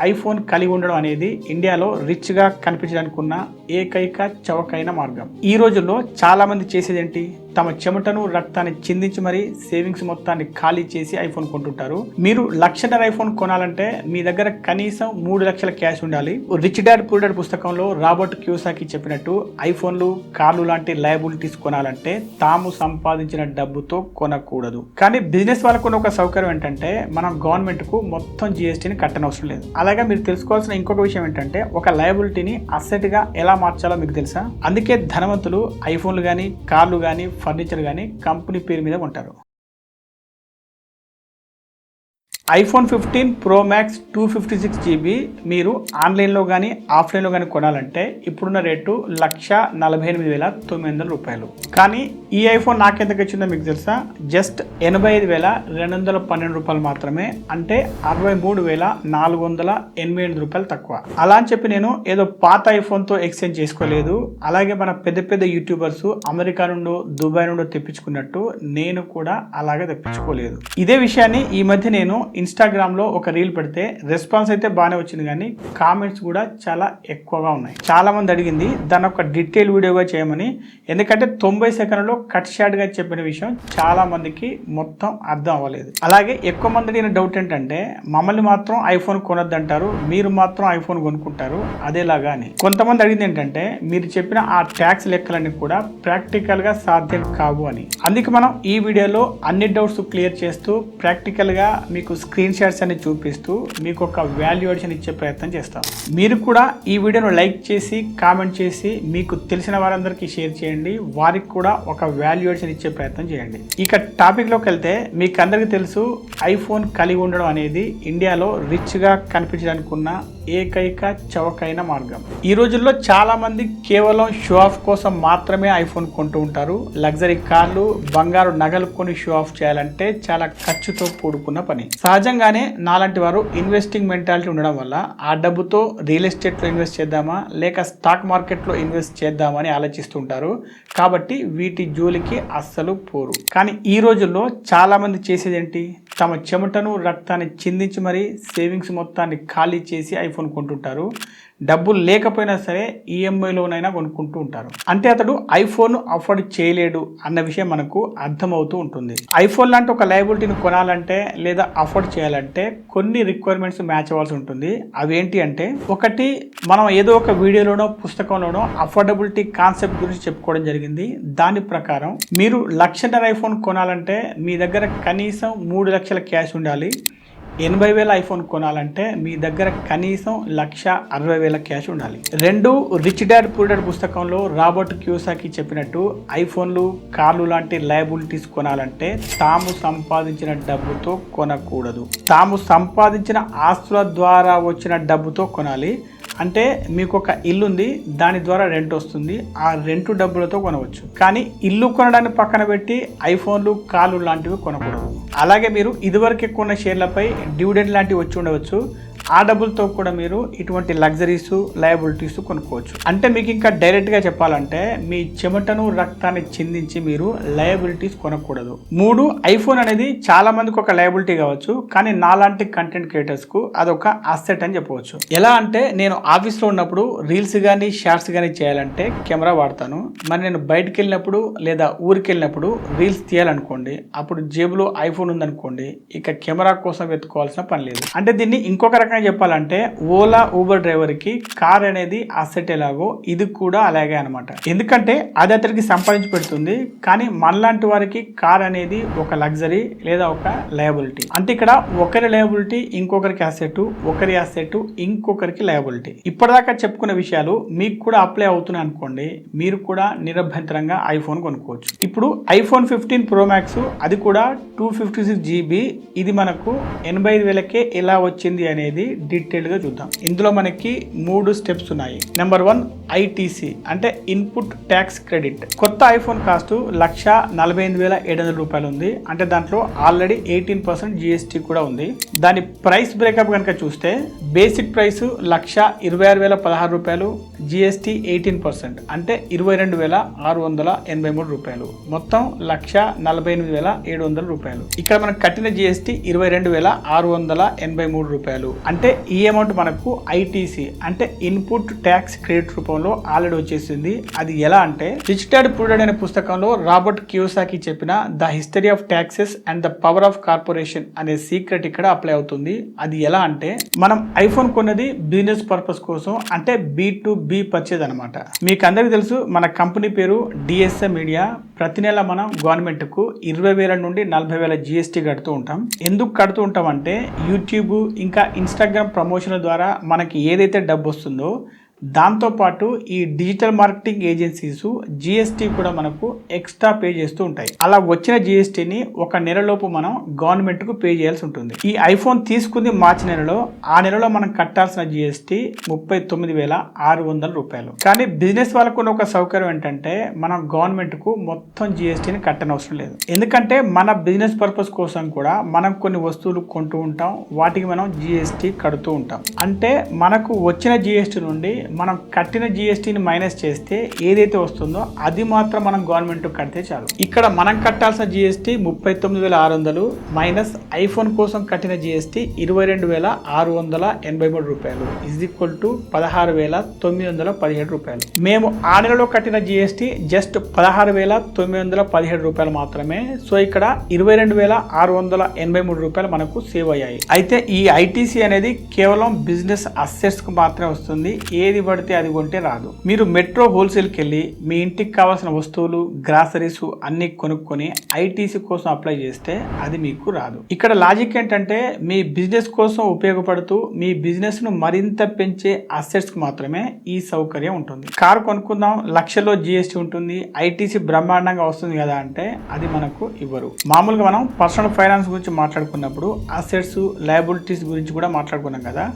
IPhone కలిగి ఉండడం అనేది ఇండియాలో రిచ్గా కనిపించడానికి ఉన్న ఏకైక చవకైన మార్గం. ఈ రోజుల్లో చాలా మంది చేసేది ఏంటి, తమ చెమటను రక్తాన్ని చిందించి మరీ సేవింగ్స్ మొత్తాన్ని ఖాళీ చేసి ఐఫోన్ కొంటుంటారు. మీరు లక్షన్నర ఐఫోన్ కొనాలంటే మీ దగ్గర కనీసం 3 లక్షల క్యాష్ ఉండాలి. రిచ్ డాడ్ పూర్ డాడ్ పుస్తకంలో రాబర్ట్ క్యూసాకి చెప్పినట్టు ఐఫోన్లు, కార్లు లాంటి లయబిలిటీస్ కొనాలంటే తాము సంపాదించిన డబ్బుతో కొనకూడదు. కానీ బిజినెస్ వాళ్ళకు ఒక సౌకర్యం ఏంటంటే మనం గవర్నమెంట్ కు మొత్తం జిఎస్టీని కట్టనవసరం లేదు. అలాగే మీరు తెలుసుకోవాల్సిన ఇంకొక విషయం ఏంటంటే ఒక లయబిలిటీని అసెట్ గా ఎలా మార్చాలో మీకు తెలుసా? అందుకే ధనవంతులు ఐఫోన్లు కానీ, కార్లు కానీ, ఫర్నిచర్ కానీ కంపెనీ పేరు మీద ఉంటారు. ఐఫోన్ 15 Pro Max 256GB మీరు ఆన్లైన్లో కానీ ఆఫ్లైన్లో కానీ కొనాలంటే ఇప్పుడున్న రేటు 1,48,900 రూపాయలు. కానీ ఈ ఐఫోన్ నాకెందుకు వచ్చిందో మీకు తెలుసా? జస్ట్ 85,212 రూపాయలు మాత్రమే, అంటే 63,488 రూపాయలు తక్కువ. అలా అని చెప్పి నేను ఏదో పాత ఐఫోన్తో ఎక్స్చేంజ్ చేసుకోలేదు. అలాగే మన పెద్ద పెద్ద యూట్యూబర్స్ అమెరికా నుండో దుబాయ్ నుండో తెప్పించుకున్నట్టు నేను కూడా అలాగే తెప్పించుకోలేదు. ఇదే విషయాన్ని ఈ మధ్య నేను ఇన్స్టాగ్రామ్ లో ఒక రీల్ పెడితే రెస్పాన్స్ అయితే బాగానే వచ్చింది, కానీ కామెంట్స్ కూడా చాలా ఎక్కువగా ఉన్నాయి. చాలా మంది అడిగింది దాన్ని ఒక డీటెయిల్ వీడియోగా చేయమని. ఎందుకంటే 90 సెకండ్లో కట్ షార్ట్ గా చెప్పిన విషయం చాలా మందికి మొత్తం అర్థం అవ్వలేదు. అలాగే ఎక్కువ మంది అడిగిన డౌట్ ఏంటంటే మమ్మల్ని మాత్రం ఐఫోన్ కొనొద్దంటారు, మీరు మాత్రం ఐఫోన్ కొనుక్కుంటారు అదేలాగా అని. కొంతమంది అడిగింది ఏంటంటే మీరు చెప్పిన ఆ ట్యాక్స్ లెక్కలన్నీ కూడా ప్రాక్టికల్ గా సాధ్యం కావు అని. అందుకే మనం ఈ వీడియోలో అన్ని డౌట్స్ క్లియర్ చేస్తూ ప్రాక్టికల్ గా మీకు స్క్రీన్ షాట్స్ అన్ని చూపిస్తూ మీకు ఒక వాల్యుయేషన్ ఇచ్చే ప్రయత్నం చేస్తాం. మీరు కూడా ఈ వీడియోను లైక్ చేసి కామెంట్ చేసి మీకు తెలిసిన వారందరికీ షేర్ చేయండి, వారికి కూడా ఒక వాల్యుయేషన్ ఇచ్చే ప్రయత్నం చేయండి. ఇక టాపిక్ లోకి వెళ్తే మీకు అందరికీ తెలుసు ఐఫోన్ కలిగి ఉండడం అనేది ఇండియాలో రిచ్ గా కనిపించడానికి ఉన్న ఏకైక చవకైన మార్గం. ఈ రోజుల్లో చాలా మంది కేవలం షో ఆఫ్ కోసం మాత్రమే ఐఫోన్ కొంటూ ఉంటారు. లగ్జరీ కార్లు, బంగారు నగలు కొని షో ఆఫ్ చేయాలంటే చాలా ఖర్చుతో కూడుకున్న పని. సహజంగానే నాలాంటి వారు ఇన్వెస్టింగ్ మెంటాలిటీ ఉండడం వల్ల ఆ డబ్బుతో రియల్ ఎస్టేట్లో ఇన్వెస్ట్ చేద్దామా లేక స్టాక్ మార్కెట్లో ఇన్వెస్ట్ చేద్దామా అని ఆలోచిస్తుంటారు. కాబట్టి వీటి జోలికి అస్సలు పోరు. కానీ ఈ రోజుల్లో చాలా మంది చేసేది ఏంటి, తమ చెమటను రక్తాన్ని చిందించి మరీ సేవింగ్స్ మొత్తాన్ని ఖాళీ చేసి ఐఫోన్ కొంటుంటారు. డబ్బులు లేకపోయినా సరే ఈఎంఐలోనైనా కొనుక్కుంటూ ఉంటారు. అంటే అతడు ఐఫోన్ అఫోర్డ్ చేయలేడు అన్న విషయం మనకు అర్థమవుతూ ఉంటుంది. ఐఫోన్ లాంటి ఒక లయబిలిటీని కొనాలంటే లేదా అఫోర్డ్ చేయాలంటే కొన్ని రిక్వైర్మెంట్స్ మ్యాచ్ అవ్వాల్సి ఉంటుంది. అవి ఏంటి అంటే, ఒకటి, మనం ఏదో ఒక వీడియోలోనో పుస్తకంలోనో అఫోర్డబిలిటీ కాన్సెప్ట్ గురించి చెప్పుకోవడం జరిగింది. దాని ప్రకారం మీరు లక్షన్నర ఐఫోన్ కొనాలంటే మీ దగ్గర కనీసం 3 లక్షల క్యాష్ ఉండాలి. 80,000 ఐఫోన్ కొనాలంటే మీ దగ్గర కనీసం 1,60,000 క్యాష్ ఉండాలి. 2, రిచ్ డాడ్ పూర్ డాడ్ పుస్తకంలో రాబర్ట్ క్యూసాకి చెప్పినట్టు ఐఫోన్లు, కార్లు లాంటి లయబిలిటీస్ కొనాలంటే తాము సంపాదించిన డబ్బుతో కొనకూడదు. తాము సంపాదించిన ఆస్తుల ద్వారా వచ్చిన డబ్బుతో కొనాలి. అంటే మీకు ఒక ఇల్లు ఉంది, దాని ద్వారా రెంట్ వస్తుంది, ఆ రెంట్ డబ్బులతో కొనవచ్చు. కానీ ఇల్లు కొనడాన్ని పక్కన పెట్టి ఐఫోన్లు, కార్లు లాంటివి కొనకూడదు. అలాగే మీరు ఇదివరకే కొన్న షేర్లపై డివిడెండ్ లాంటివి వచ్చి ఉండవచ్చు. ఆ డబ్బులతో కూడా మీరు ఇటువంటి లగ్జరీస్, లయబిలిటీస్ కొనుక్కోవచ్చు. అంటే మీకు ఇంకా డైరెక్ట్గా చెప్పాలంటే మీ చెమటను రక్తాన్ని చిందించి మీరు లయబిలిటీస్ కొనకూడదు. 3, ఐఫోన్ అనేది చాలా మందికి ఒక లయబిలిటీ కావచ్చు, కానీ నాలాంటి కంటెంట్ క్రియేటర్స్కు అదొక అసెట్ అని చెప్పవచ్చు. ఎలా అంటే, నేను ఆఫీస్లో ఉన్నప్పుడు రీల్స్ కానీ షార్ట్స్ కానీ చేయాలంటే కెమెరా వాడతాను. మరి నేను బయటకు వెళ్ళినప్పుడు లేదా ఊరికి వెళ్ళినప్పుడు రీల్స్ తీయాలనుకోండి, అప్పుడు జేబులో ఐఫోన్ ఉందనుకోండి, ఇక కెమెరా కోసం వెతుక్కోవాల్సిన పని లేదు. అంటే దీన్ని ఇంకొక రకంగా చెప్పాలంటే ఓలా, ఊబర్ డ్రైవర్ కి కార్ అనేది అసెట్ ఎలాగో ఇది కూడా అలాగే అనమాట. ఎందుకంటే అది అతనికి సంపాదించి పెడుతుంది, కానీ మనలాంటి వారికి కార్ అనేది ఒక లగ్జరీ లేదా ఒక లయబిలిటీ. అంటే ఇక్కడ ఒకరి లయబిలిటీ ఇంకొకరికి అసెట్, ఒకరి అసెట్ ఇంకొకరికి లయబిలిటీ. ఇప్పటిదాకా చెప్పుకున్న విషయాలు మీకు కూడా అప్లై అవుతున్నాయి అనుకోండి, మీరు కూడా నిరభ్యంతరంగా ఐఫోన్ కొనుక్కోవచ్చు. ఇప్పుడు ఐఫోన్ 15 Pro Max, అది కూడా 256GB, ఇది మనకు 85,000కే ఎలా వచ్చింది అనేది డీటెయిల్ గా చూద్దాం. ఇందులో మనకి 3 స్టెప్స్ ఉన్నాయి. నెంబర్ 1, ఐటీసీ అంటే ఇన్పుట్ ట్యాక్స్ క్రెడిట్. కొత్త ఐఫోన్ కాస్ట్ 1,48,700 రూపాయలు ఉంది. అంటే దాంట్లో ఆల్రెడీ 18% జిఎస్టీ కూడా ఉంది. దాని ప్రైస్ బ్రేకప్ కనుక చూస్తే బేసిక్ ప్రైస్ 1,26,016 రూపాయలు, జిఎస్టీ 18% అంటే 22,683 రూపాయలు, మొత్తం 1,48,700 రూపాయలు. ఇక్కడ మనం కట్టిన జిఎస్టీ 22,683 రూపాయలు. అంటే అంటే ఈ అమౌంట్ మనకు ఐటీసీ అంటే ఇన్పుట్ ట్యాక్స్ క్రెడిట్ రూపంలో ఆల్రెడీ వచ్చేసింది. అది ఎలా అంటే రిచ్ డాడ్ పూర్ డాడ్ అనే పుస్తకంలో రాబర్ట్ కియోసాకి చెప్పిన the history of taxes and the power of corporation అనే సీక్రెట్ ఇక్కడ అప్లై అవుతుంది. అది ఎలా అంటే మనం ఐఫోన్ కొన్నది బిజినెస్ పర్పస్ కోసం, అంటే B2B పర్చేజ్ అనమాట. మీకు అందరికీ తెలుసు మన కంపెనీ పేరు DSM మీడియా. ప్రతి నెల మనం గవర్నమెంట్కు 20,000 నుండి 40,000 GST కడుతూ ఉంటాం. ఎందుకు కడుతూ ఉంటాం అంటే యూట్యూబ్ ఇంకా ఇన్స్టాగ్రామ్ ప్రమోషన్ల ద్వారా మనకి ఏదైతే డబ్బు వస్తుందో దాంతోపాటు ఈ డిజిటల్ మార్కెటింగ్ ఏజెన్సీస్ GST కూడా మనకు ఎక్స్ట్రా పే చేస్తూ ఉంటాయి. అలా వచ్చిన GSTని ఒక నెలలోపు మనం గవర్నమెంట్కు పే చేయాల్సి ఉంటుంది. ఈ ఐఫోన్ తీసుకుంది మార్చి నెలలో, ఆ నెలలో మనం కట్టాల్సిన GST 39,600 రూపాయలు. కానీ బిజినెస్ వాళ్ళకు ఉన్న ఒక సౌకర్యం ఏంటంటే మనం గవర్నమెంట్కు మొత్తం GSTని కట్టనవసరం లేదు. ఎందుకంటే మన బిజినెస్ పర్పస్ కోసం కూడా మనం కొన్ని వస్తువులు కొంటూ ఉంటాం, వాటికి మనం GST కడుతూ ఉంటాం. అంటే మనకు వచ్చిన GST నుండి మనం కట్టిన GSTని మైనస్ చేస్తే ఏదైతే వస్తుందో అది మాత్రం మనం గవర్నమెంట్ కడితే చాలు. ఇక్కడ మనం కట్టాల్సిన GST 39,600 మైనస్ ఐఫోన్ కోసం కట్టిన GST 22,683 రూపాయలు ఈజ్ ఈక్వల్ టు 16,917 రూపాయలు. మేము ఆ నెలలో కట్టిన GST జస్ట్ 16,917 రూపాయలు మాత్రమే. సో ఇక్కడ 22,683 రూపాయలు మనకు సేవ్ అయ్యాయి. అయితే ఈ ఐటీసీ అనేది కేవలం బిజినెస్ అసెట్స్ కు మాత్రమే వస్తుంది. ఏది పడితే అది కొంటే రాదు. మీరు మెట్రో హోల్సేల్కి వెళ్ళి మీ ఇంటికి కావాల్సిన వస్తువులు గ్రాసరీస్ అన్ని కొనుక్కొని ఐటీసీ కోసం అప్లై చేస్తే అది మీకు రాదు. ఇక్కడ లాజిక్ ఏంటంటే మీ బిజినెస్ కోసం ఉపయోగపడుతూ మీ బిజినెస్ ను మరింత పెంచే అసెట్స్ కు మాత్రమే ఈ సౌకర్యం ఉంటుంది. కారు కొనుక్కుందాం, లక్షల్లో GST ఉంటుంది, ఐటీసీ బ్రహ్మాండంగా వస్తుంది కదా అంటే అది మనకు ఇవ్వరు. మామూలుగా మనం పర్సనల్ ఫైనాన్స్ గురించి మాట్లాడుకున్నప్పుడు అసెట్స్ లయబిలిటీస్ గురించి కూడా మాట్లాడుకున్నాం కదా.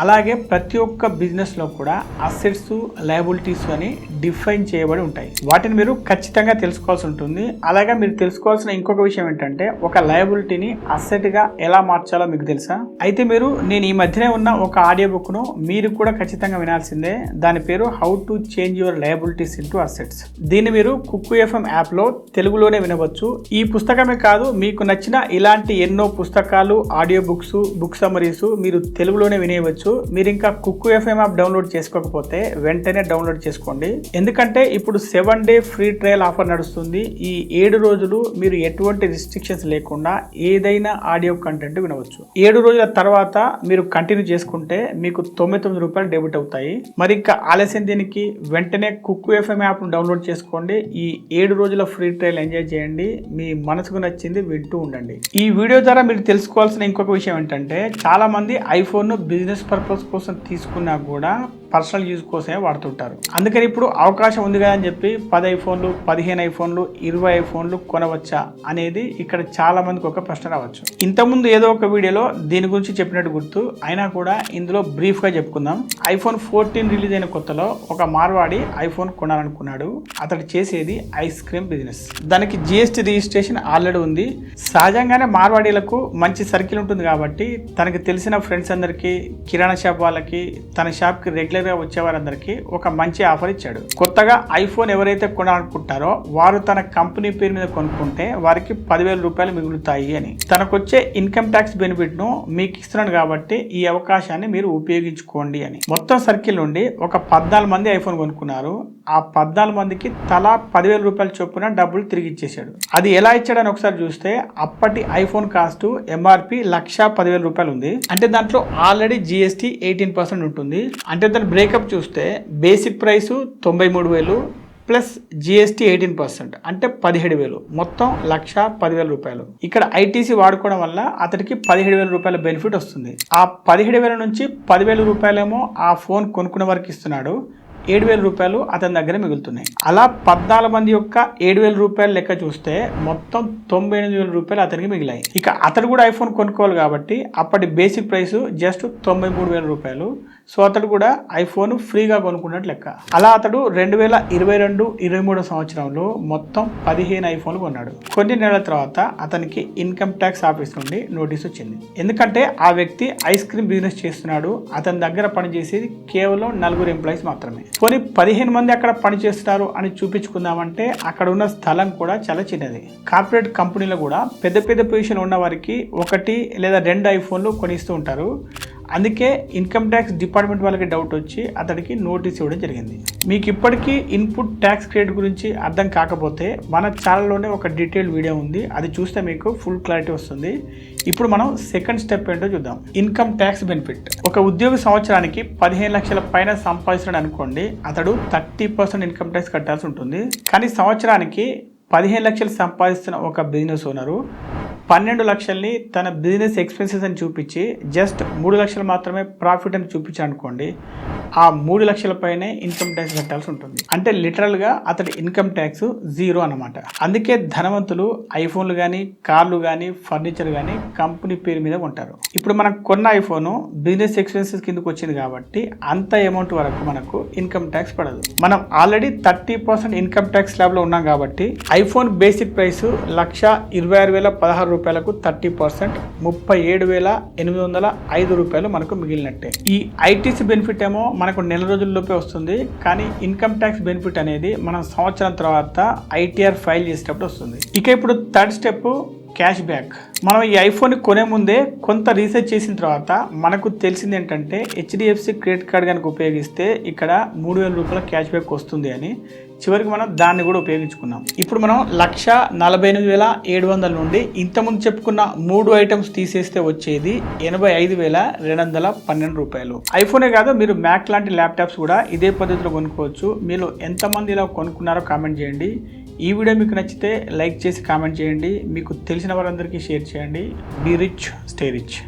అలాగే ప్రతి ఒక్క బిజినెస్లో కూడా అసెట్స్ లయబిలిటీస్ అని డిఫైన్ చేయబడి ఉంటాయి. వాటిని మీరు ఖచ్చితంగా తెలుసుకోవాల్సి ఉంటుంది. అలాగే మీరు తెలుసుకోవాల్సిన ఇంకొక విషయం ఏంటంటే ఒక లయబిలిటీని అసెట్గా ఎలా మార్చాలో మీకు తెలుసా? అయితే నేను ఈ మధ్యనే ఉన్న ఒక ఆడియో బుక్ను మీరు కూడా ఖచ్చితంగా వినాల్సిందే. దాని పేరు how to change your liabilities into assets. దీన్ని మీరు కుక్కు FM యాప్లో తెలుగులోనే వినవచ్చు. ఈ పుస్తకమే కాదు, మీకు నచ్చిన ఇలాంటి ఎన్నో పుస్తకాలు, ఆడియో బుక్స్, బుక్ సమరీస్ మీరు తెలుగులోనే వినేయవచ్చు. మీరు ఇంకా కుక్కు FM యాప్ డౌన్లోడ్ చేసుకోకపోతే వెంటనే డౌన్లోడ్ చేసుకోండి. ఎందుకంటే ఇప్పుడు 7 డే ఫ్రీ ట్రయల్ ఆఫర్ నడుస్తుంది. ఈ 7 రోజులు మీరు ఎటువంటి రిస్ట్రిక్షన్స్ లేకుండా ఏదైనా ఆడియో కంటెంట్ వినవచ్చు. 7 రోజుల తర్వాత మీరు కంటిన్యూ చేసుకుంటే మీకు 99 రూపాయలు డెబిట్ అవుతాయి. మరి ఇంకా ఆలస్యం దీనికి వెంటనే కుక్కు FM యాప్ డౌన్లోడ్ చేసుకోండి. ఈ 7 రోజుల ఫ్రీ ట్రయల్ ఎంజాయ్ చేయండి. మీ మనసుకు నచ్చింది వింటూ ఉండండి. ఈ వీడియో ద్వారా మీరు తెలుసుకోవాల్సిన ఇంకొక విషయం ఏంటంటే చాలా మంది ఐఫోన్ బిజినెస్ పర్పస్ కోసం తీసుకున్నా కూడా పర్సనల్ యూజ్ కోసమే వాడుతుంటారు. అందుకని ఇప్పుడు అవకాశం ఉంది కదా అని చెప్పి 10 ఐఫోన్లు 15 ఐఫోన్లు 20 ఐఫోన్లు కొనవచ్చా అనేది ఇక్కడ చాలా మందికి ఒక ప్రశ్న రావచ్చు. ఇంతకుముందు ఏదో ఒక వీడియోలో దీని గురించి చెప్పినట్టు గుర్తు, అయినా కూడా ఇందులో బ్రీఫ్గా చెప్పుకుందాం. ఐఫోన్ 14 రిలీజ్ అయిన కొత్తలో ఒక మార్వాడి ఐఫోన్ కొనాలనుకున్నాడు. అతడు చేసేది ఐస్ క్రీమ్ బిజినెస్. దానికి GST రిజిస్ట్రేషన్ ఆల్రెడీ ఉంది. సహజంగానే మార్వాడీలకు మంచి సర్కిల్ ఉంటుంది కాబట్టి తనకి తెలిసిన ఫ్రెండ్స్ అందరికీ, కిరాణా షాప్ వాళ్ళకి, తన షాప్కి రెగ్యులర్గా వచ్చే వారందరికీ ఒక మంచి ఆఫర్ ఇచ్చాడు. కొత్తగా ఐఫోన్ ఎవరైతే కొనాలనుకుంటారో వారు తన కంపెనీ పేరు మీద కొనుక్కుంటే వారికి 10,000 రూపాయలు మిగులుతాయి అని. తనకొచ్చే ఇన్కమ్ ట్యాక్స్ బెనిఫిట్ ను మీకు ఇస్తున్నాడు కాబట్టి ఈ అవకాశాన్ని మీరు ఉపయోగించుకోండి అని. మొత్తం సర్కిల్ నుండి ఒక 14 మంది ఐఫోన్ కొనుక్కున్నారు. ఆ 14 మందికి తలా 10,000 రూపాయల చొప్పున డబ్బులు తిరిగి ఇచ్చేశాడు. అది ఎలా ఇచ్చాడని ఒకసారి చూస్తే అప్పటి ఐఫోన్ కాస్ట్ MRP 1,10,000 రూపాయలు ఉంది. అంటే దాంట్లో ఆల్రెడీ GST 18% ఉంటుంది. అంటే దాని బ్రేకప్ చూస్తే బేసిక్ ప్రైస్ 93,000 ప్లస్ GST 18% అంటే 17,000, మొత్తం 1,10,000 రూపాయలు. ఇక్కడ ఐటీసీ వాడుకోవడం వల్ల అతడికి 17,000 రూపాయల బెనిఫిట్ వస్తుంది. ఆ 17,000 నుంచి 10,000 రూపాయలేమో ఆ ఫోన్ కొనుక్కునే వరకు ఇస్తున్నాడు. 7,000 రూపాయలు అతని దగ్గర మిగులుతున్నాయి. అలా 14 మంది యొక్క 7,000 రూపాయలు లెక్క చూస్తే మొత్తం 98,000 రూపాయలు అతనికి మిగిలాయి. ఇక అతడు కూడా ఐఫోన్ కొనుక్కోవాలి కాబట్టి అప్పటి బేసిక్ ప్రైస్ జస్ట్ 93,000 రూపాయలు. సో అతడు కూడా ఐఫోన్ ఫ్రీగా కొనుక్కున్నట్టు లెక్క. అలా అతడు 2022-23 సంవత్సరంలో మొత్తం 15 ఐఫోన్లు కొన్నాడు. కొన్ని నెలల తర్వాత అతనికి ఇన్కమ్ ట్యాక్స్ ఆఫీస్ నుండి నోటీస్ వచ్చింది. ఎందుకంటే ఆ వ్యక్తి ఐస్ క్రీమ్ బిజినెస్ చేస్తున్నాడు. అతని దగ్గర పనిచేసేది కేవలం 4 ఎంప్లాయీస్ మాత్రమే. పోనీ 15 మంది అక్కడ పనిచేస్తున్నారు అని చూపించుకుందామంటే అక్కడ ఉన్న స్థలం కూడా చాలా చిన్నది. కార్పొరేట్ కంపెనీలో కూడా పెద్ద పెద్ద పొజిషన్ ఉన్న వారికి 1 లేదా 2 ఐఫోన్లు కొనిస్తూ ఉంటారు. అందుకే ఇన్కమ్ ట్యాక్స్ డిపార్ట్మెంట్ వాళ్ళకి డౌట్ వచ్చి అతడికి నోటీస్ ఇవ్వడం జరిగింది. మీకు ఇప్పటికీ ఇన్పుట్ ట్యాక్స్ క్రెడిట్ గురించి అర్థం కాకపోతే మన ఛానల్లోనే ఒక డీటెయిల్ వీడియో ఉంది, అది చూస్తే మీకు ఫుల్ క్లారిటీ వస్తుంది. ఇప్పుడు మనం సెకండ్ స్టెప్ ఏంటో చూద్దాం. Income tax benefit. ఒక ఉద్యోగి సంవత్సరానికి 15 లక్షల పైన సంపాదిస్తున్నాడు అనుకోండి, అతడు 30% ఇన్కమ్ ట్యాక్స్ కట్టాల్సి ఉంటుంది. కానీ సంవత్సరానికి 15 లక్షలు సంపాదిస్తున్న ఒక బిజినెస్ ఓనరు 12 లక్షల్ని తన బిజినెస్ ఎక్స్పెన్సెస్ అని చూపించి జస్ట్ 3 లక్షలు మాత్రమే ప్రాఫిట్ అని చూపించాను అనుకోండి, ఆ 3 లక్షల పైనే ఇన్కమ్ ట్యాక్స్ కట్టాల్సి ఉంటుంది. అంటే లిటరల్గా అతడి ఇన్కమ్ ట్యాక్స్ 0 అన్నమాట. అందుకే ధనవంతులు ఐఫోన్లు కానీ, కార్లు కానీ, ఫర్నిచర్ కానీ కంపెనీ పేరు మీద కొంటారు. ఇప్పుడు మనం కొన్న ఐఫోన్ బిజినెస్ ఎక్స్పెన్సెస్ కిందకు వచ్చింది కాబట్టి అంత అమౌంట్ వరకు మనకు ఇన్కమ్ ట్యాక్స్ పడదు. మనం ఆల్రెడీ 30% ఇన్కమ్ ట్యాక్స్ స్లాబ్లో ఉన్నాం కాబట్టి ఐఫోన్ బేసిక్ ప్రైస్ 1,26,016 రూపాయలకు 30% 37,805 రూపాయలు మనకు మిగిలినట్టే. ఈ ఐటీసీ బెనిఫిట్ ఏమో మనకు నెల రోజుల్లోపే వస్తుంది, కానీ ఇన్కమ్ ట్యాక్స్ బెనిఫిట్ అనేది మనం సంవత్సరం తర్వాత ఐటీఆర్ ఫైల్ చేసేటప్పుడు వస్తుంది. ఇక ఇప్పుడు థర్డ్ స్టెప్ క్యాష్ బ్యాక్. మనం ఈ ఐఫోన్ కొనే ముందే కొంత రీసెర్చ్ చేసిన తర్వాత మనకు తెలిసింది ఏంటంటే హెచ్డిఎఫ్సి క్రెడిట్ కార్డ్ కనుక ఉపయోగిస్తే ఇక్కడ 3,000 రూపాయల క్యాష్ బ్యాక్ వస్తుంది అని. చివరికి మనం దాన్ని కూడా ఉపయోగించుకున్నాం. ఇప్పుడు మనం 1,48,700 నుండి ఇంతకుముందు చెప్పుకున్న 3 ఐటమ్స్ తీసేస్తే వచ్చేది 85,212 రూపాయలు. ఐఫోనే కాదు, మీరు మ్యాక్ లాంటి ల్యాప్టాప్స్ కూడా ఇదే పద్ధతిలో కొనుక్కోవచ్చు. మీరు ఎంతమంది ఇలా కొనుక్కున్నారో కామెంట్ చేయండి. ఈ వీడియో మీకు నచ్చితే లైక్ చేసి కామెంట్ చేయండి. మీకు తెలిసిన వారందరికీ షేర్ చేయండి. Be rich, stay rich.